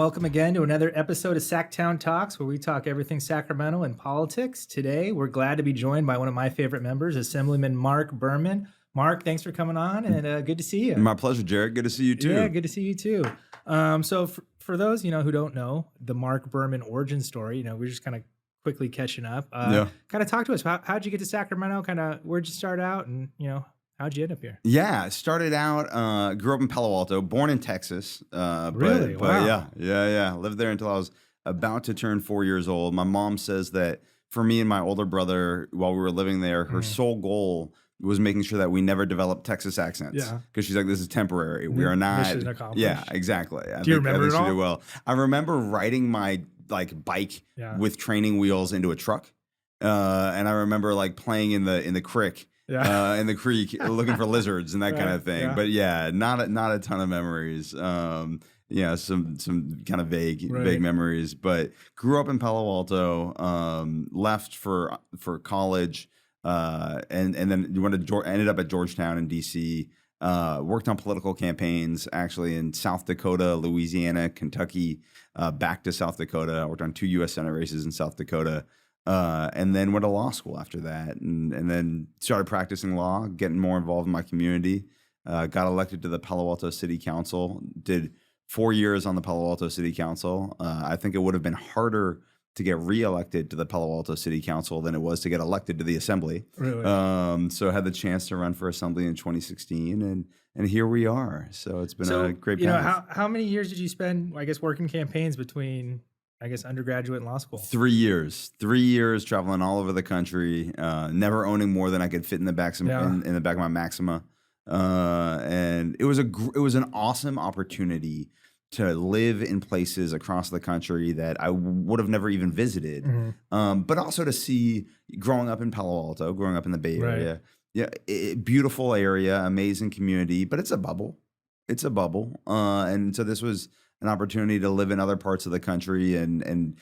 welcome again to another episode of SacTown Talks, where we talk everything Sacramento and politics. Today, we're glad to be joined by one of my favorite members, Assemblyman Marc Berman. Marc, thanks for coming on, and good to see you. My pleasure, Jarhett. Good to see you too. Yeah, good to see you too. So for those who don't know the Marc Berman origin story, we're just kind of quickly catching up. Kind of talk to us. How'd you get to Sacramento? Kind of where'd you start out, and how'd you end up here? Yeah, started out, grew up in Palo Alto, born in Texas. Really? Wow. Yeah. Lived there until I was about to turn 4 years old. My mom says that for me and my older brother, while we were living there, her sole goal was making sure that we never developed Texas accents. Yeah. Because she's like, this is temporary. We are not. Mission accomplished. Yeah, exactly. Do you remember it all? She did well. I remember riding my bike with training wheels into a truck. And I remember playing in the creek. In the creek, looking for lizards and that kind of thing. Yeah. But not a ton of memories. Some kind of vague memories. But grew up in Palo Alto. Left for college, and then ended up at Georgetown in DC. Worked on political campaigns actually in South Dakota, Louisiana, Kentucky. Back to South Dakota. I worked on 2 U.S. Senate races in South Dakota. And then went to law school after that, and then started practicing law, getting more involved in my community. Got elected to the Palo Alto City Council. Did 4 years on the Palo Alto City Council. I think it would have been harder to get reelected to the Palo Alto City Council than it was to get elected to the Assembly. Really? So I had the chance to run for Assembly in 2016, and here we are. So it's been a great path. How many years did you spend, working campaigns between undergraduate and law school? 3 years. 3 years traveling all over the country, never owning more than I could fit in the back in the back of my Maxima. And it was an awesome opportunity to live in places across the country that I would have never even visited. But also to see, growing up in Palo Alto, growing up in the Bay Area, beautiful area, amazing community, but it's a bubble. And so this was an opportunity to live in other parts of the country and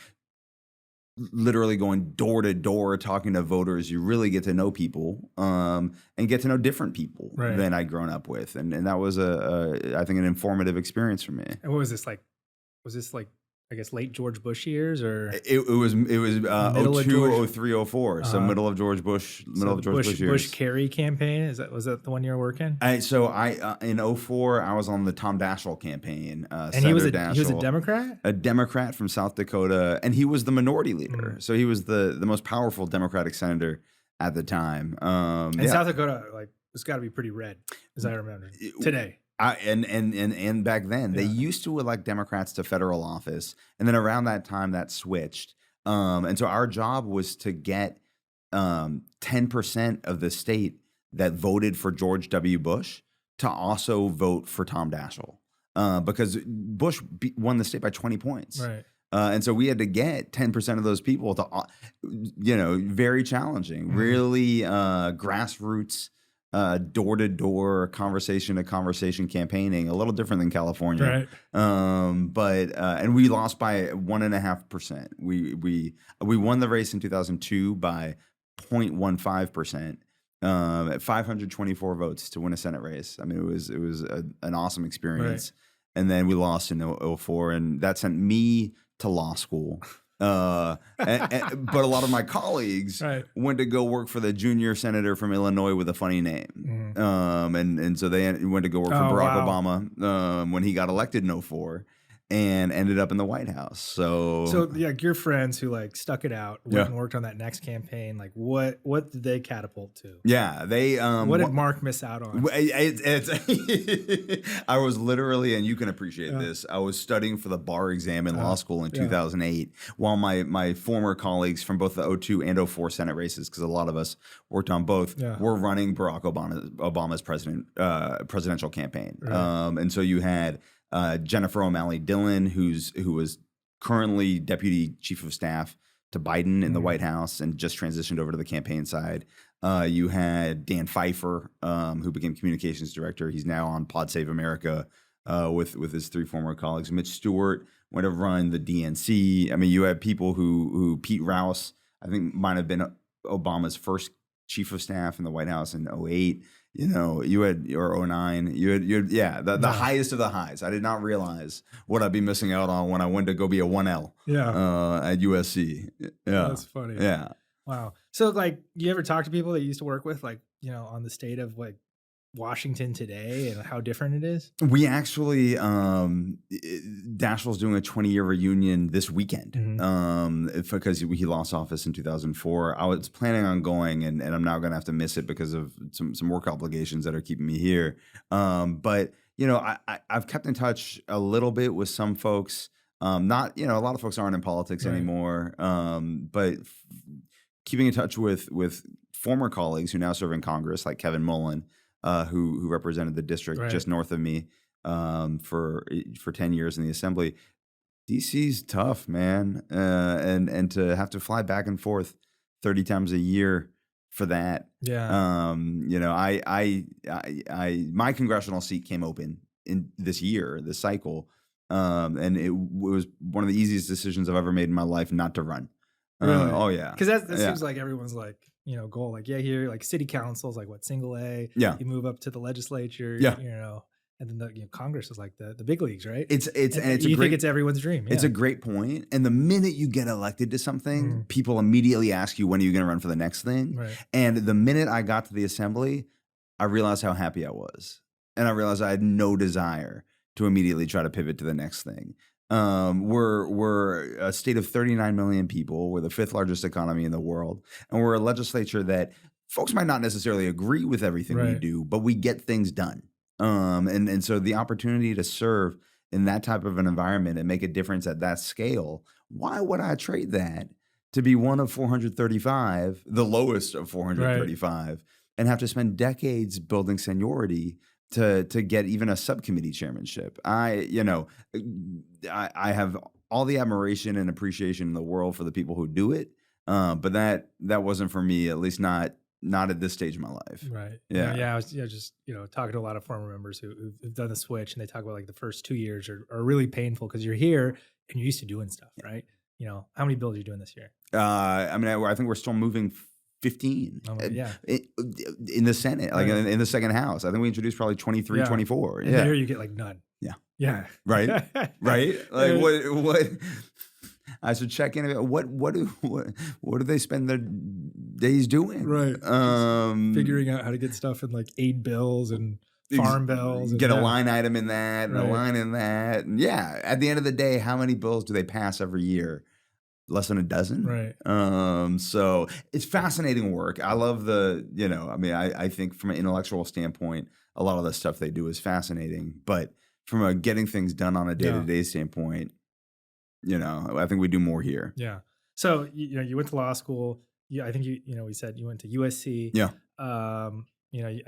literally going door to door talking to voters. You really get to know people and get to know different people than I'd grown up with. And that was I think an informative experience for me. And what was this like? Was this late George Bush years, or it was 02, 03, 04. So middle of George Bush years. Bush Kerry campaign. Was that the one you were working? In 04, I was on the Tom Daschle campaign. And he was a Democrat? A Democrat from South Dakota, and he was the minority leader. So he was the most powerful Democratic senator at the time. South Dakota, it's got to be pretty red, as I remember today. And back then, they used to elect Democrats to federal office, and then around that time, that switched. And so our job was to get 10% of the state that voted for George W. Bush to also vote for Tom Daschle, because Bush won the state by 20 points. Right. And so we had to get 10% of those people to, very challenging, really grassroots. Door-to-door, conversation-to-conversation campaigning, a little different than California. Right. And we lost by 1.5%. We won the race in 2002 by 0.15%, at 524 votes to win a Senate race. I mean, it was an awesome experience. Right. And then we lost in 04, and that sent me to law school. But a lot of my colleagues went to go work for the junior senator from Illinois with a funny name. And so they went to go work for Barack Obama when he got elected in 04 and ended up in the White House. So your friends who stuck it out, went and worked on that next campaign, what did they catapult to? Yeah, they what did Marc miss out on? I was literally, and you can appreciate this, I was studying for the bar exam in law school in 2008, while my former colleagues from both the 02 and 04 Senate races, because a lot of us worked on both, were running Barack Obama's presidential campaign. And so you had Jennifer O'Malley Dillon, who was currently Deputy Chief of Staff to Biden in the White House and just transitioned over to the campaign side. You had Dan Pfeiffer, who became Communications Director. He's now on Pod Save America with his 3 former colleagues. Mitch Stewart went to run the DNC. I mean, you had people who Pete Rouse, I think, might have been Obama's first chief of staff in the White House in 08. You had, or 09, you had the highest of the highs. I did not realize what I'd be missing out on when I went to go be a 1L at USC. Yeah. That's funny. Yeah. Wow. So like, you ever talk to people that you used to work with, like, on the state of like Washington today and how different it is? We actually, Daschle's doing a 20-year reunion this weekend because he lost office in 2004. I was planning on going, and I'm now going to have to miss it because of some work obligations that are keeping me here. But, I've kept in touch a little bit with some folks. Not, a lot of folks aren't in politics anymore, but keeping in touch with former colleagues who now serve in Congress, like Kevin Mullen, who represented the district just north of me for 10 years in the Assembly. DC's tough, man, and to have to fly back and forth 30 times a year for that. Yeah. My congressional seat came open in this cycle, and it was one of the easiest decisions I've ever made in my life not to run. Really? Oh yeah, because that seems like everyone's like, goal. Like, here, like city councils, like what, single A. Yeah. You move up to the legislature. Yeah. And then the Congress is like the big leagues, right? It's think it's everyone's dream. Yeah. It's a great point. And the minute you get elected to something, people immediately ask you, when are you going to run for the next thing? Right. And the minute I got to the Assembly, I realized how happy I was, and I realized I had no desire to immediately try to pivot to the next thing. We're a state of 39 million people. We're the 5th largest economy in the world. And we're a legislature that folks might not necessarily agree with everything we do, but we get things done. And so the opportunity to serve in that type of an environment and make a difference at that scale, why would I trade that to be one of 435, the lowest of 435, and have to spend decades building seniority to get even a subcommittee chairmanship? I have all the admiration and appreciation in the world for the people who do it, but that wasn't for me, at least not at this stage of my life. Right. Yeah. I was just talking to a lot of former members who've done the switch, and they talk about like the first 2 years are really painful because you're here and you're used to doing stuff, right? How many bills are you doing this year? I think we're still moving 15 in the Senate, like in the second house. I think we introduced probably 23, 24. And here you get like none. Yeah. Yeah. Right. Right. Like what I should check in about what do they spend their days doing? Right. Figuring out how to get stuff in like aid bills and farm bills. Get a line item in that and a line in that. And at the end of the day, how many bills do they pass every year? Less than a dozen. Right. So it's fascinating work. I love I think from an intellectual standpoint, a lot of the stuff they do is fascinating, but from a getting things done on a day-to-day standpoint, I think we do more here. Yeah. So, you went to law school. Yeah. I think we said you went to USC. Yeah. I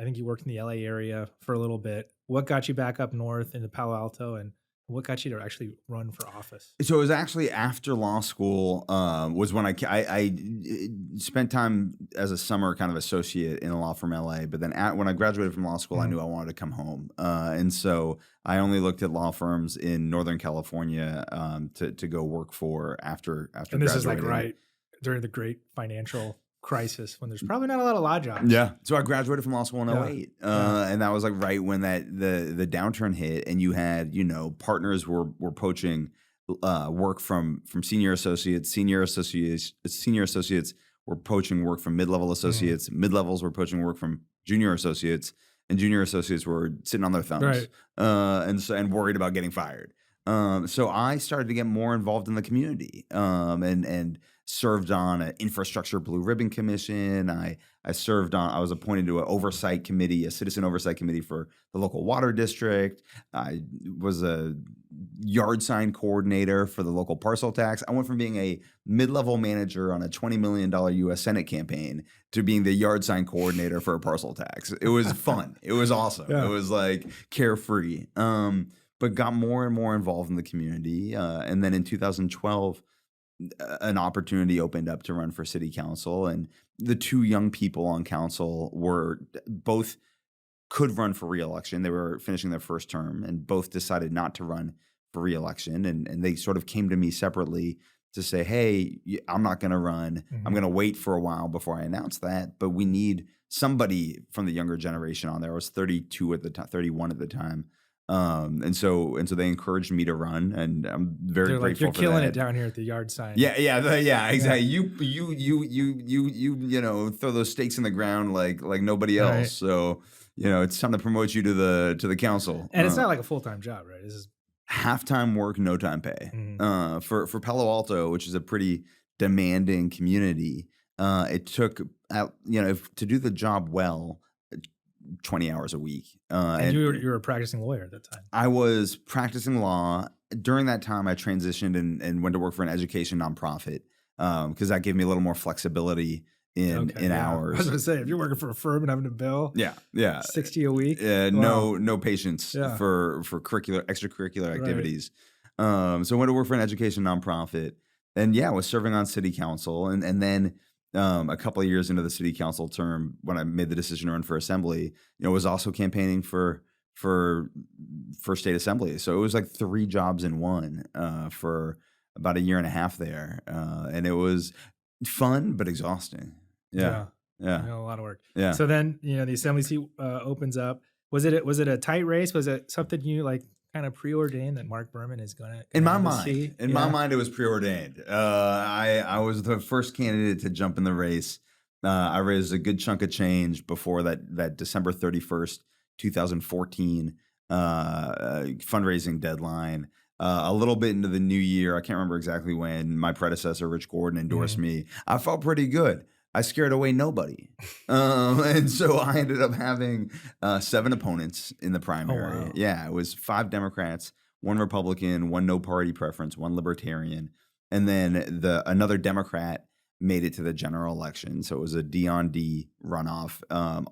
think you worked in the LA area for a little bit. What got you back up north into Palo Alto, and what got you to actually run for office? So it was actually after law school was when I spent time as a summer kind of associate in a law firm in LA. But then when I graduated from law school, I knew I wanted to come home. And so I only looked at law firms in Northern California to go work for after And this graduating. is like during the great financial crisis when there's probably not a lot of law jobs. Yeah. So I graduated from law school in 08. And that was like right when the downturn hit, and you had, partners were poaching work from senior associates. Senior associates were poaching work from mid-level associates. Mid-levels were poaching work from junior associates, and junior associates were sitting on their thumbs and worried about getting fired. So I started to get more involved in the community and served on an infrastructure blue ribbon commission. I was appointed to an oversight committee, a citizen oversight committee for the local water district. I was a yard sign coordinator for the local parcel tax. I went from being a mid-level manager on a $20 million U.S. Senate campaign to being the yard sign coordinator for a parcel tax. It was fun. It was awesome. Yeah. It was like carefree. But got more and more involved in the community. And then in 2012, an opportunity opened up to run for city council. And the two young people on council both could run for reelection. They were finishing their first term, and both decided not to run for reelection. And they sort of came to me separately to say, hey, I'm not going to run. Mm-hmm. I'm going to wait for a while before I announce that. But we need somebody from the younger generation on there. I was 32 at the time, 31 at the time. And so they encouraged me to run, and I'm very grateful you're for killing that. it down here at the yard sign. Yeah, exactly. You throw those stakes in the ground like nobody else. Right. So, it's time to promote you to the council. And it's not like a full-time job, right? This is half-time work, no time pay. Mm-hmm. For Palo Alto, which is a pretty demanding community, it took to do the job well, 20 hours a week. And you were a practicing lawyer at that time. I was practicing law. During that time, I transitioned and went to work for an education nonprofit because that gave me a little more flexibility in hours. I was going to say, if you're working for a firm and having to bill $60 a week. No patience for extracurricular activities. Right. So I went to work for an education nonprofit, and I was serving on city council. And then a couple of years into the city council term, when I made the decision to run for assembly, was also campaigning for state assembly. So it was like 3 jobs in one for about a year and a half there. And it was fun, but exhausting. Yeah. A lot of work. Yeah. So then, the assembly seat opens up. Was it a tight race? Was it something you kind of preordained that Marc Berman is going to? In my mind, my mind, it was preordained. I was the first candidate to jump in the race. I raised a good chunk of change before that December 31st, 2014 fundraising deadline. A little bit into the new year, I can't remember exactly when, my predecessor, Rich Gordon, endorsed me. I felt pretty good. I scared away nobody. And so I ended up having 7 opponents in the primary. Oh, wow. Yeah, it was 5 Democrats, 1 Republican, 1 no party preference, 1 Libertarian. And then another Democrat made it to the general election. So it was a D-on-D runoff.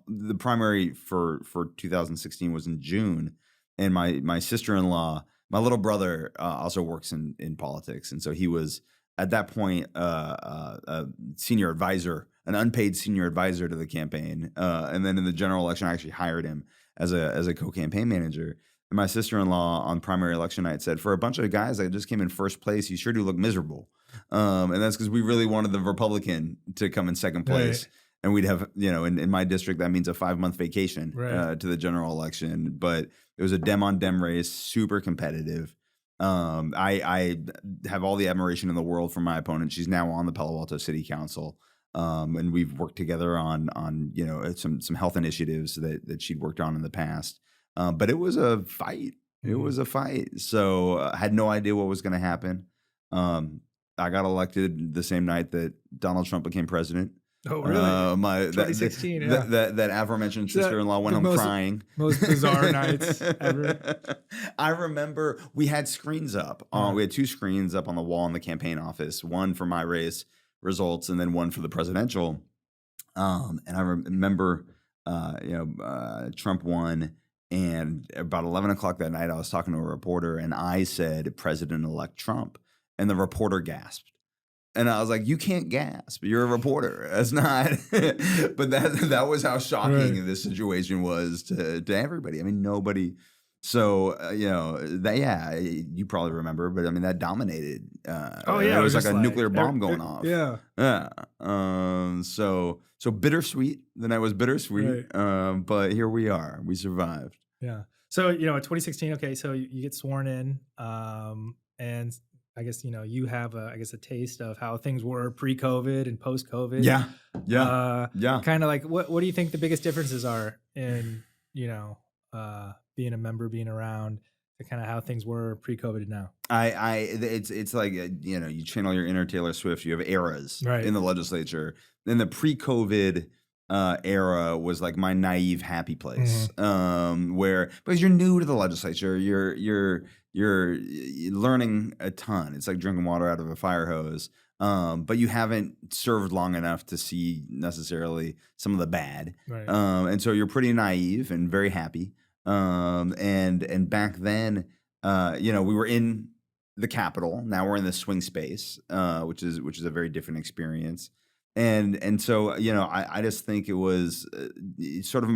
The primary for 2016 was in June. And my sister-in-law, my little brother also works in politics. And so he was, at that point, a senior advisor, an unpaid senior advisor to the campaign. And then in the general election, I actually hired him as a co-campaign manager. And my sister-in-law on primary election night said, for a bunch of guys that just came in first place, you sure do look miserable. And that's because we really wanted the Republican to come in second place. Right. And we'd have, in my district, that means a 5-month vacation to the general election. But it was a Dem-on-Dem race, super competitive. I have all the admiration in the world for my opponent. She's now on the Palo Alto City Council. And we've worked together on some health initiatives that she'd worked on in the past. But it was a fight. It was a fight. So I had no idea what was going to happen. I got elected the same night that Donald Trump became president. Oh, really? 2016, that aforementioned sister-in-law went home crying. Most bizarre nights ever. I remember we had screens up. We had 2 screens up on the wall in the campaign office, one for my race results and then one for the presidential. And I remember, Trump won. And about 11 o'clock that night, I was talking to a reporter, and I said, President-elect Trump. And the reporter gasped. And I was like, you can't gasp. You're a reporter. That's not. But that was how shocking this situation was to everybody. I mean, nobody. So, you probably remember, but I mean, that dominated. It was like a nuclear bomb going off. Yeah. Yeah. So bittersweet. The night was bittersweet. Right. But here we are. We survived. Yeah. So, in 2016, okay, so you get sworn in, and I guess, you have a taste of how things were pre-COVID and post-COVID. Yeah. Kind of like, what do you think the biggest differences are in, being a member, being around, to kind of how things were pre-COVID now? It's like, you channel your inner Taylor Swift. You have eras in the legislature. Then the pre-COVID era was like my naive happy place, where, because you're new to the legislature, you're learning a ton. It's like drinking water out of a fire hose, but you haven't served long enough to see necessarily some of the bad, and so you're pretty naive and very happy. And back then, we were in the Capitol. Now we're in the swing space, which is a very different experience. And so, I just think it was sort of,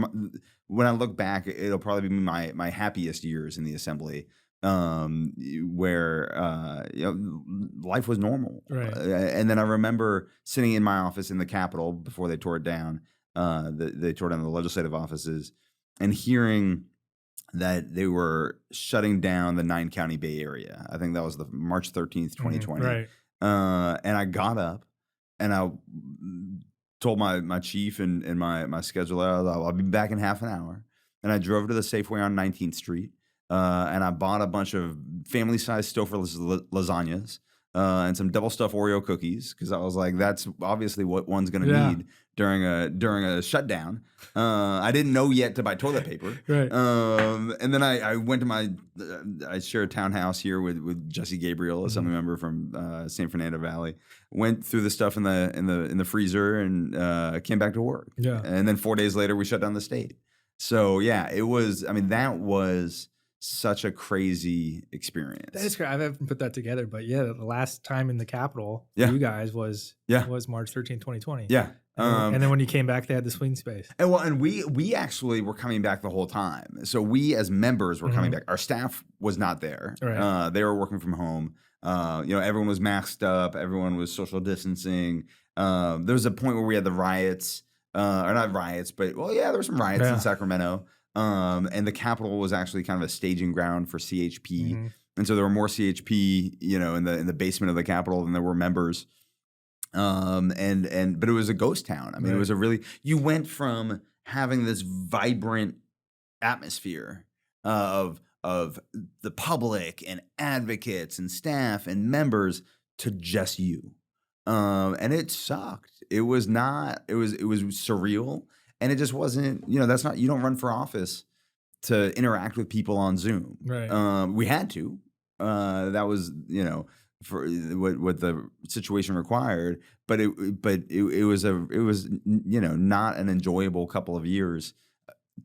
when I look back, it'll probably be my happiest years in the assembly, where life was normal. Right. And then I remember sitting in my office in the Capitol before they tore it down. They tore down the legislative offices, and hearing that they were shutting down the 9-county Bay Area. I think that was the March 13th, 2020. Right. And I got up and I told my chief and my scheduler, I'll be back in half an hour. And I drove to the Safeway on 19th Street. And I bought a bunch of family-sized Stouffer lasagnas and some double stuffed Oreo cookies, because I was like, that's obviously what one's going to need during a shutdown. I didn't know yet to buy toilet paper. Right. And then I went to I share a townhouse here with Jesse Gabriel, Assemblymember from San Fernando Valley. Went through the stuff in the freezer and came back to work. Yeah. And then 4 days later, we shut down the state. So yeah, it was. I mean, that was such a crazy experience. That is great. I haven't put that together, but yeah, the last time in the Capitol for you guys was March 13th, 2020. Yeah. And then when you came back, they had the swing space. And we actually were coming back the whole time. So we as members were coming back. Our staff was not there. Right. They were working from home. Everyone was masked up. Everyone was social distancing. There was a point where we had the riots, or not riots, but there were some riots in Sacramento. And the Capitol was actually kind of a staging ground for CHP. And so there were more CHP, in the basement of the Capitol than there were members. But it was a ghost town. I mean, it was you went from having this vibrant atmosphere of the public and advocates and staff and members to just you. And it sucked. It was surreal. And it just wasn't, you don't run for office to interact with people on Zoom. Right. We had to. That was, for what the situation required. But it was not an enjoyable couple of years.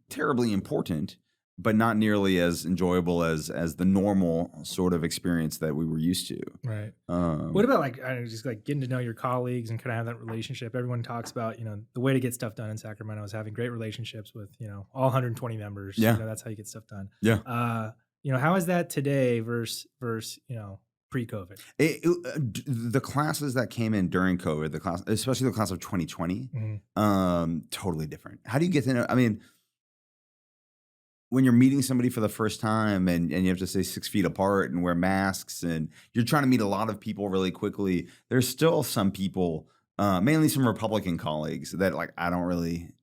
Terribly important, but not nearly as enjoyable as the normal sort of experience that we were used to. Right. What about just getting to know your colleagues and kind of have that relationship? Everyone talks about, the way to get stuff done in Sacramento is having great relationships with, all 120 members. Yeah. That's how you get stuff done. Yeah. How is that today versus pre-COVID? The classes that came in during COVID, especially the class of 2020, totally different. How do you get to know? I mean, when you're meeting somebody for the first time and you have to stay 6 feet apart and wear masks and you're trying to meet a lot of people really quickly, there's still some people, mainly some Republican colleagues, that I don't really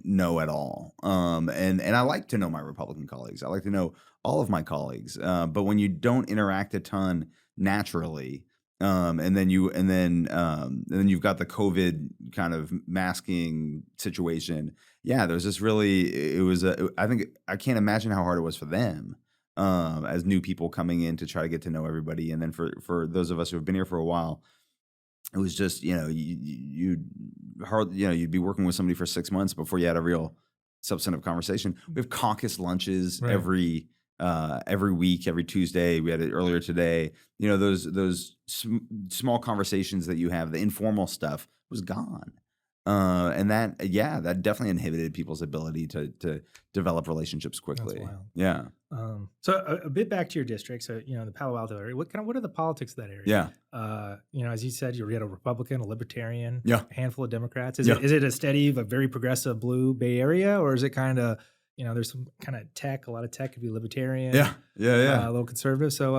know at all. And I like to know my Republican colleagues. I like to know all of my colleagues. But when you don't interact a ton naturally, and then you've got the COVID kind of masking situation. Yeah, there's this I can't imagine how hard it was for them as new people coming in to try to get to know everybody. And then for those of us who have been here for a while, it was just, you'd be working with somebody for 6 months before you had a real substantive conversation. We have caucus lunches every week, every Tuesday. We had it earlier today. Those small conversations that you have, the informal stuff, was gone. And that definitely inhibited people's ability to develop relationships quickly. That's wild. Yeah. So a bit back to your district. So, the Palo Alto area, what are the politics of that area? Yeah. As you said, you had a Republican, a Libertarian, a handful of Democrats. Is it a steady, a very progressive blue Bay Area, or is it kind of, there's some kind of tech, a lot of tech could be Libertarian. Yeah. A little conservative. So,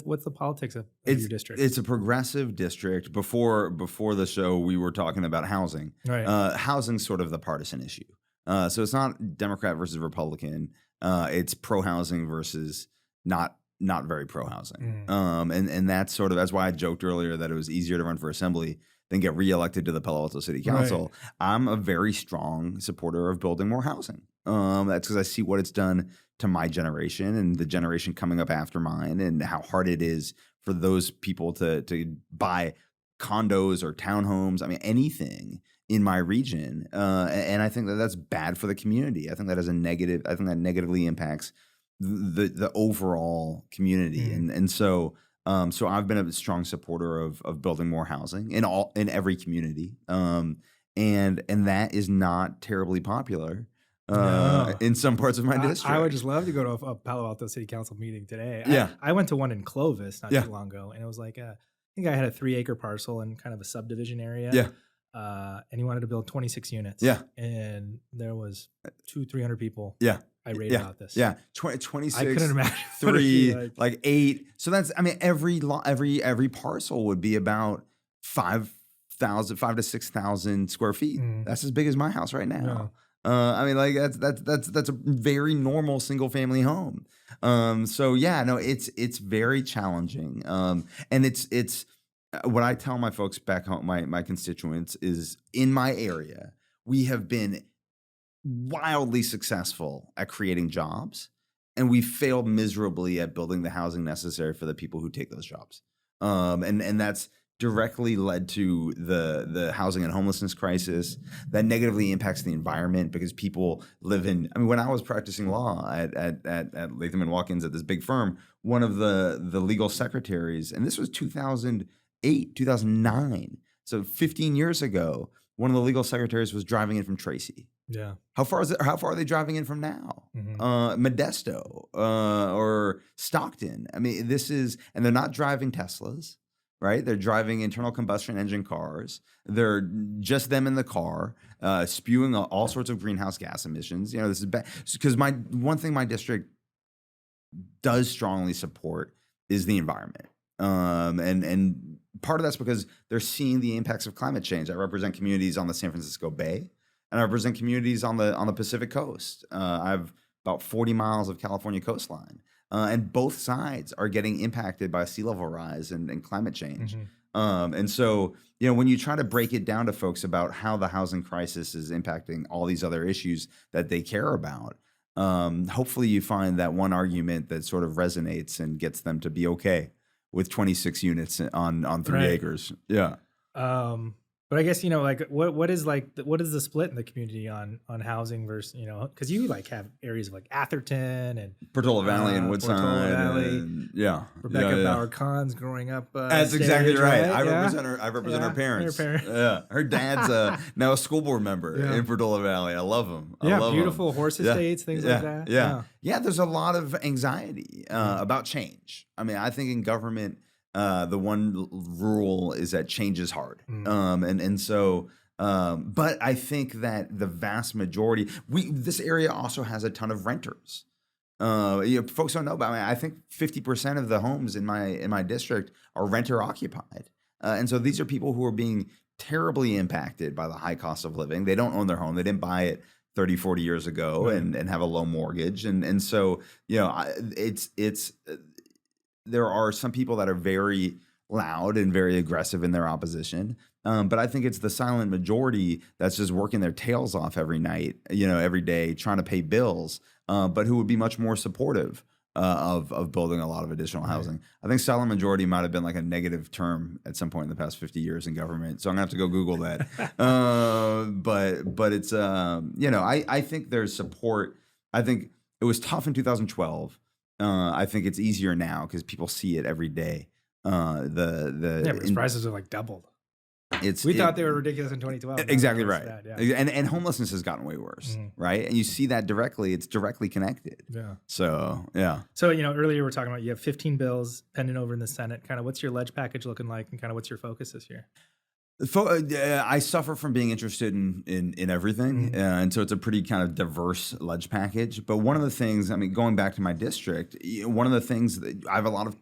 what's the politics of your district? It's a progressive district. Before the show, we were talking about housing. Right. Housing's sort of the partisan issue. So it's not Democrat versus Republican. It's pro-housing versus not very pro-housing. And that's that's why I joked earlier that it was easier to run for assembly than get reelected to the Palo Alto City Council. Right. I'm a very strong supporter of building more housing. That's because I see what it's done to my generation and the generation coming up after mine, and how hard it is for those people to buy condos or townhomes. I mean, anything in my region. And I think that's bad for the community. I think that that negatively impacts the overall community. And so I've been a strong supporter of building more housing in every community. And that is not terribly popular in some parts of my district. I would just love to go to a Palo Alto City Council meeting today. Yeah. I went to one in Clovis not too long ago, and it was like, I think I had a 3-acre parcel in kind of a subdivision area. Yeah. And he wanted to build 26 units. Yeah. And there was 300 people. Yeah. irate about this. Yeah. 26. I couldn't imagine. 3, like 8. So that's, I mean, every parcel would be about 5,000 to 6,000 square feet. That's as big as my house right now. I mean, like that's a very normal single family home. So yeah, no, it's very challenging. And it's what I tell my folks back home, my constituents, is in my area, we have been wildly successful at creating jobs, and we failed miserably at building the housing necessary for the people who take those jobs. And that's directly led to the housing and homelessness crisis that negatively impacts the environment, because people live in, I mean, when I was practicing law at Latham and Watkins at this big firm, one of the legal secretaries, and this was 2008, 2009. So 15 years ago, one of the legal secretaries was driving in from Tracy. Yeah. How far are they driving in from now? Modesto or Stockton. I mean, and they're not driving Teslas, right? They're driving internal combustion engine cars. They're just them in the car, spewing all sorts of greenhouse gas emissions. You know, this is bad, because one thing my district does strongly support is the environment. And part of that's because they're seeing the impacts of climate change. I represent communities on the San Francisco Bay, and I represent communities on the Pacific Coast. I have about 40 miles of California coastline, and both sides are getting impacted by sea level rise and climate change. And so, you know, when you try to break it down to folks about how the housing crisis is impacting all these other issues that they care about, hopefully you find that one argument that sort of resonates and gets them to be okay with 26 units on 3 acres. Yeah. But I guess, you know, like what is the split in the community on housing versus, you know, because you like have areas of like Atherton and Portola Valley and Woodside. And, Rebecca Bauer Kahn's growing up. That's exactly right. I represent her parents. Yeah. Her dad's now a school board member in Portola Valley. I love him. I love beautiful him. horse estates, things like that. Yeah. There's a lot of anxiety about change. I mean, I think in government, the one rule is that change is hard. But I think that the vast majority, this area also has a ton of renters. Folks don't know about it. I think 50% of the homes in my district are renter occupied. And so these are people who are being terribly impacted by the high cost of living. They don't own their home. They didn't buy it 30, 40 years ago and have a low mortgage. And so, you know, there are some people that are very loud and very aggressive in their opposition. But I think it's the silent majority that's just working their tails off every night, you know, every day, trying to pay bills, but who would be much more supportive of building a lot of additional housing. I think silent majority might have been like a negative term at some point in the past 50 years in government. So I'm gonna have to go Google that. But it's, you know, I think there's support. I think it was tough in 2012. I think it's easier now because people see it every day. Because prices are like doubled. We thought they were ridiculous in 2012. Exactly right. And homelessness has gotten way worse, right? And you see that directly. It's directly connected. Yeah. So, yeah. So, you know, earlier we were talking about you have 15 bills pending over in the Senate. Kind of what's your ledge package looking like, and kind of what's your focus this year? I suffer from being interested in everything. And so it's a pretty kind of diverse ledge package. But one of the things, I mean, going back to my district, one of the things that I have a lot of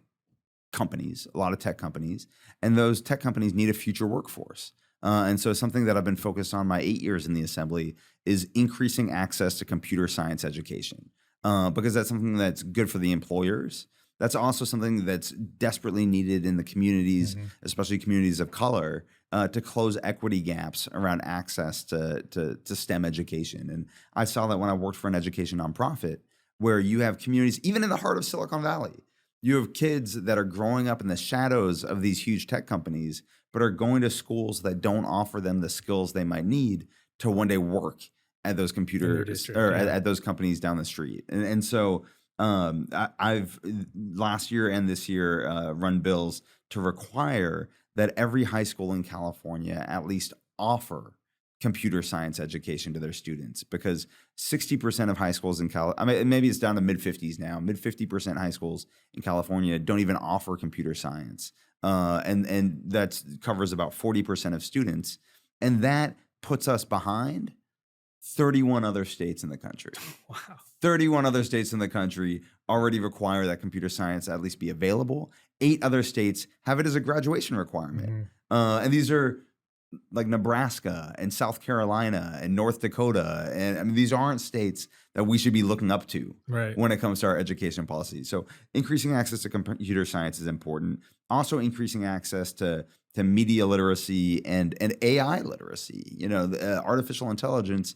companies, a lot of tech companies, and those tech companies need a future workforce. And so something that I've been focused on my 8 years in the Assembly is increasing access to computer science education, because that's something that's good for the employers. That's also something that's desperately needed in the communities, especially communities of color, to close equity gaps around access to STEM education. And I saw that when I worked for an education nonprofit, where you have communities, even in the heart of Silicon Valley, you have kids that are growing up in the shadows of these huge tech companies, but are going to schools that don't offer them the skills they might need to one day work at those at those companies down the street. And so I've last year and this year run bills to require that every high school in California at least offer computer science education to their students, because 60% of high schools in maybe it's down to mid 50s now, mid 50% high schools in California don't even offer computer science. And that covers about 40% of students. And that puts us behind 31 other states in the country. Wow. 31 other states in the country already require that computer science at least be available. 8 other states have it as a graduation requirement. And these are like Nebraska and South Carolina and North Dakota. And I mean, these aren't states that we should be looking up to when it comes to our education policy. So increasing access to computer science is important. Also increasing access to media literacy and AI literacy. You know, artificial intelligence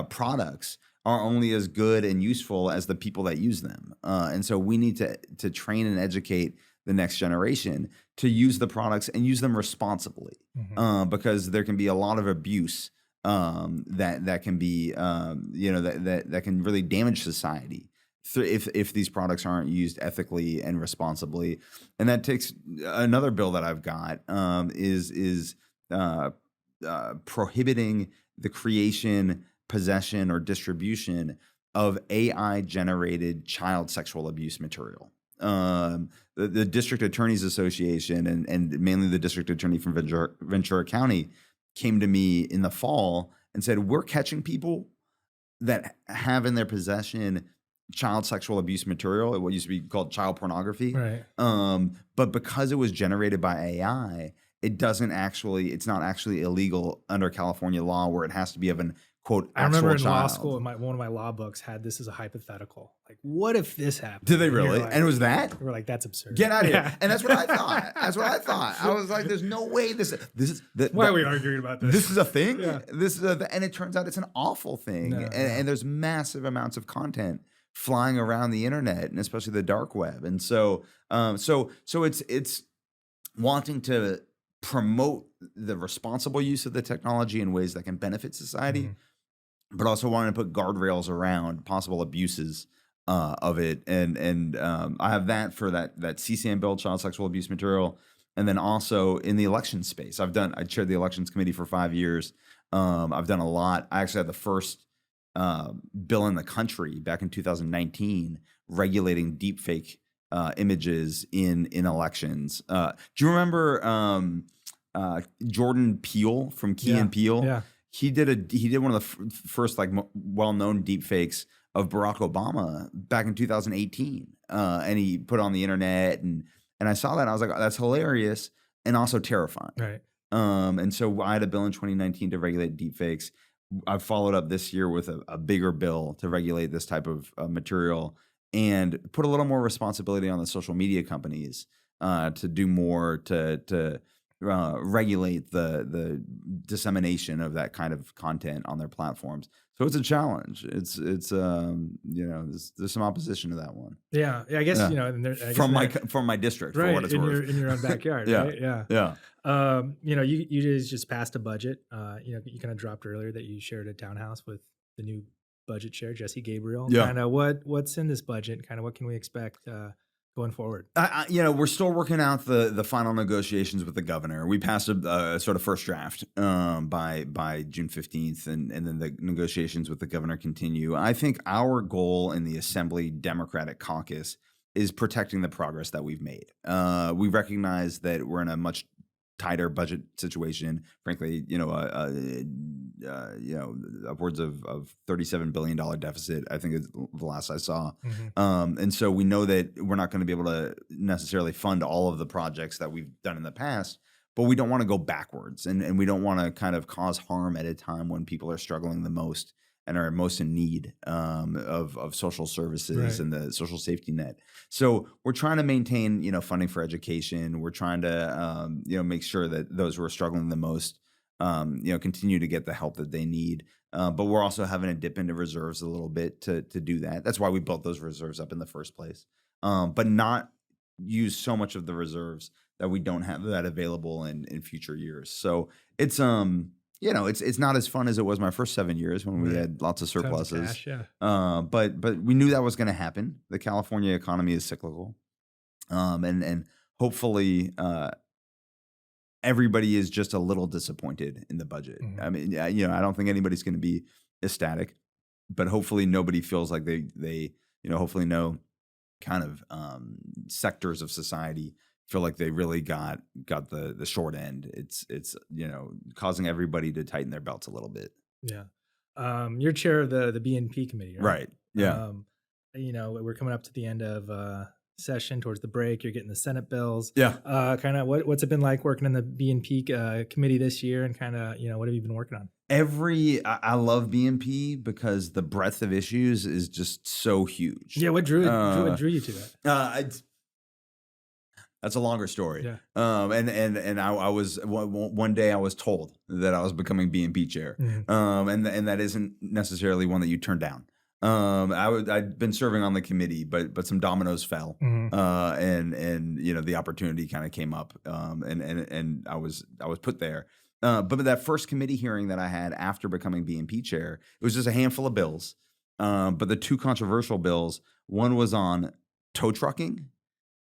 products are only as good and useful as the people that use them. And so we need to train and educate the next generation to use the products and use them responsibly, because there can be a lot of abuse that can be that can really damage society if these products aren't used ethically and responsibly. And that takes another bill that I've got is prohibiting the creation, possession, or distribution of AI-generated child sexual abuse material. The District Attorneys Association and mainly the district attorney from Ventura County came to me in the fall and said, we're catching people that have in their possession child sexual abuse material, what used to be called child pornography. But because it was generated by AI, it's not actually illegal under California law, where it has to be of an quote, I remember in law school, one of my law books had this as a hypothetical. Like, what if this happened? Did they really? And it was that? We're like, that's absurd. Get out of here. And that's what I thought. I was like, there's no way this is. Why are we arguing about this? This is a thing? Yeah. And it turns out it's an awful thing. And there's massive amounts of content flying around the internet, and especially the dark web. And so it's wanting to promote the responsible use of the technology in ways that can benefit society, but also wanting to put guardrails around possible abuses of it. And I have that for that CSAM bill, child sexual abuse material. And then also in the election space, I chaired the elections committee for 5 years. I've done a lot. I actually had the first bill in the country back in 2019 regulating deepfake images in elections. Do you remember Jordan Peele from Key and Peele? Yeah. He did one of the first like well-known deepfakes of Barack Obama back in 2018, and he put it on the internet, and I saw that and I was like, oh, that's hilarious and also terrifying. Right. And so I had a bill in 2019 to regulate deepfakes. I've followed up this year with a bigger bill to regulate this type of material and put a little more responsibility on the social media companies to do more to regulate the dissemination of that kind of content on their platforms. So it's a challenge. It's there's some opposition to that one. Yeah, I guess from my district, right, for what it's worth. In your own backyard. Yeah. Right? Yeah. You just passed a budget. You kind of dropped earlier that you shared a townhouse with the new budget chair, Jesse Gabriel. Yeah. Kind of what's in this budget? Kind of what can we expect going forward? We're still working out the final negotiations with the governor. We passed a sort of first draft by June 15th, and then the negotiations with the governor continue. I think our goal in the Assembly Democratic Caucus is protecting the progress that we've made. We recognize that we're in a much tighter budget situation. Frankly, upwards of $37 billion deficit, I think is the last I saw. And so we know that we're not going to be able to necessarily fund all of the projects that we've done in the past, but we don't want to go backwards, and we don't want to kind of cause harm at a time when people are struggling the most and are most in need of social services and the social safety net. So we're trying to maintain, funding for education. We're trying to, make sure that those who are struggling the most, continue to get the help that they need. But we're also having to dip into reserves a little bit to do that. That's why we built those reserves up in the first place. But not use so much of the reserves that we don't have that available in future years. So it's it's not as fun as it was my first 7 years when we had lots of surpluses. Tons of cash, but we knew that was going to happen. The California economy is cyclical, and hopefully everybody is just a little disappointed in the budget. Mm-hmm. I mean, I don't think anybody's going to be ecstatic, but hopefully nobody feels like they hopefully no kind of sectors of society feel like they really got the short end. It's causing everybody to tighten their belts a little bit. Yeah. You're chair of the BNP committee, right? Right. Yeah. We're coming up to the end of session, towards the break. You're getting the Senate bills. Yeah. Kind of what's it been like working in the BNP committee this year, and kind of what have you been working on? I love BNP because the breadth of issues is just so huge. Yeah. What drew you to that? That's a longer story. Yeah. And I was one day I was told that I was becoming BNP chair. Mm-hmm. And that isn't necessarily one that you turn down. I'd been serving on the committee, but some dominoes fell. Mm-hmm. And the opportunity kind of came up. And I was put there. But that first committee hearing that I had after becoming BNP chair, it was just a handful of bills. But the two controversial bills, one was on tow trucking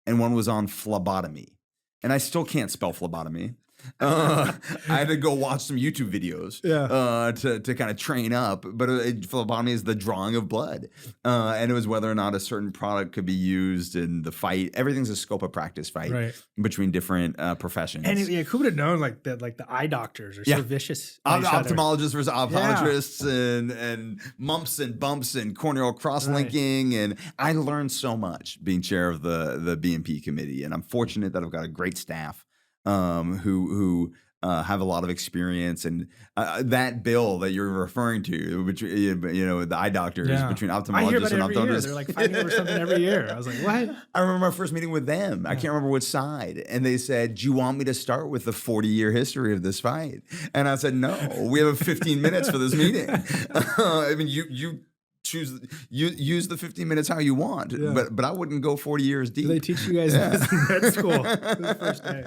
and one was on phlebotomy. And I still can't spell phlebotomy. I had to go watch some YouTube videos to kind of train up. But phlebotomy is the drawing of blood. And it was whether or not a certain product could be used in the fight. Everything's a scope of practice fight between different professions. And who would have known that the eye doctors are so vicious? Ophthalmologists versus optometrists and mumps and bumps and corneal cross-linking. And I learned so much being chair of the BNP committee. And I'm fortunate that I've got a great staff who have a lot of experience, and that bill that you're referring to, between the eye doctors, between ophthalmologists and optometrists, they're like fighting over something every year. I was like, what? I remember my first meeting with them. I can't remember which side, and they said, "Do you want me to start with the 40-year history of this fight?" And I said, "No, we have 15 minutes for this meeting." I mean, you use the 15 minutes how you want, but I wouldn't go 40 years deep. They teach you guys this in med school the first day.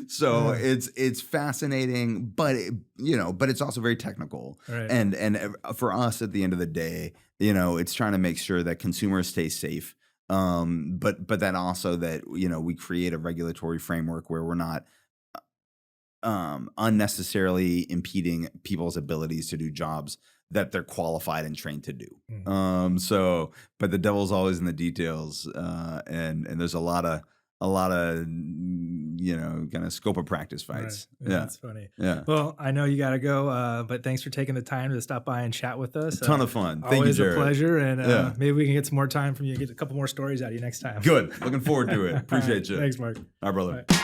So it's fascinating, but it's also very technical. Right. And for us at the end of the day, it's trying to make sure that consumers stay safe. But then also that we create a regulatory framework where we're not unnecessarily impeding people's abilities to do jobs that they're qualified and trained to do. Mm-hmm. But the devil's always in the details, and there's a lot of kind of scope of practice fights. Right. Yeah, that's funny. Yeah. Well, I know you got to go, but thanks for taking the time to stop by and chat with us. A ton of fun. Thank always you, Jarhett. A pleasure, and maybe we can get some more time from you, get a couple more stories out of you next time. Good. Looking forward to it. Appreciate you. Thanks, Marc. All right, brother. Bye.